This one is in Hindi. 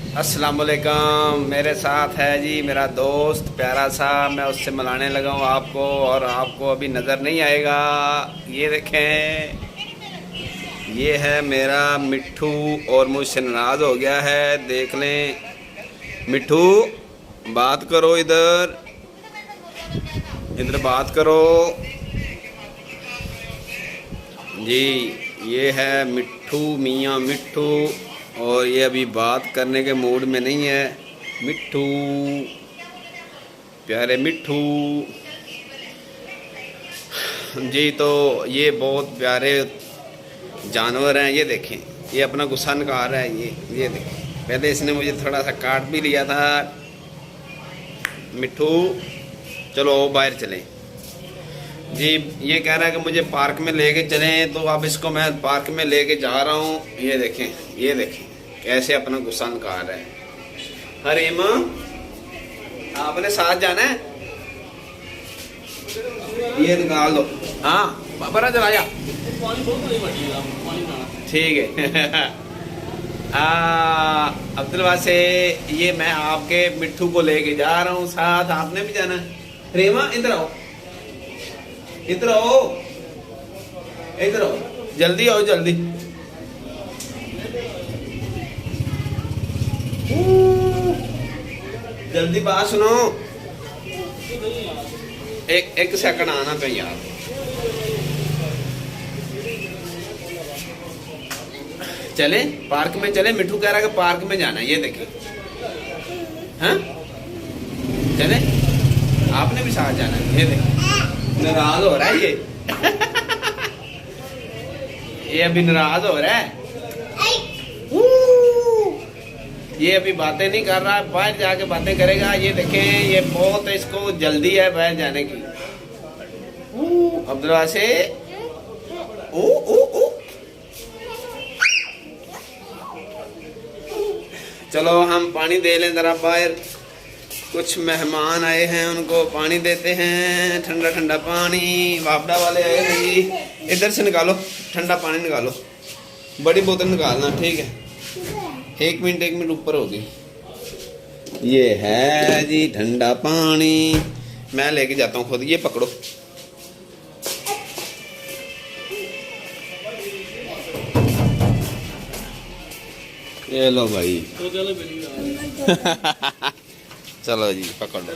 अस्सलामुअलैकुम। मेरे साथ है जी मेरा दोस्त प्यारा सा, मैं उससे मिलाने लगा हूँ आपको, और आपको अभी नज़र नहीं आएगा। ये देखें, ये है मेरा मिट्ठू और मुझसे नाराज़ हो गया है। देख लें, मिट्ठू बात करो, इधर इधर बात करो जी। ये है मिट्ठू, मियाँ मिट्ठू, और ये अभी बात करने के मूड में नहीं है। मिट्ठू, प्यारे मिट्ठू जी। तो ये बहुत प्यारे जानवर हैं। ये देखें, ये अपना गुस्सा निकाल रहा है। ये देखें, पहले इसने मुझे थोड़ा सा काट भी लिया था। मिट्ठू चलो बाहर चलें जी। ये कह रहा है कि मुझे पार्क में लेके चलें, तो अब इसको मैं पार्क में लेके जा रहा हूँ। ये देखें कैसे अपना गुस्सा निकाल रहा है। हरीमा, आपने साथ जाना है? ये निकाल दो। हाँ बाबा चलाया, ठीक है। अब्दुल से ये मैं आपके मिट्ठू को लेके जा रहा हूँ साथ। आपने भी जाना है? रीमा इधर आओ, इधर आओ, इधर आओ, जल्दी आओ जल्दी। जल्दी बात सुनो, एक सेकंड आना पे यार। चले पार्क में चले। मिट्ठू कह रहा है कि पार्क में जाना है। ये देखिए, हाँ चले, आपने भी साथ जाना है। ये देखिए, नाराज हो रहा है ये। ये अभी नाराज हो रहा है। ये अभी बातें नहीं कर रहा है, बाहर जाके बातें करेगा। ये देखें, ये बहुत इसको जल्दी है बाहर जाने की। अब्दुल्ला से ओ ओ ओ, चलो हम पानी दे लें जरा बाहर। कुछ मेहमान आए हैं, उनको पानी देते हैं, ठंडा ठंडा पानी। वापडा वाले आए हैं जी। इधर से निकालो, ठंडा पानी निकालो, बड़ी बोतल निकालना, ठीक है? एक मिनट ऊपर होगी। ये है जी ठंडा पानी, मैं लेके जाता हूँ खुद। ये पकड़ो। ये लो भाई। चलो जी पकड़ लो।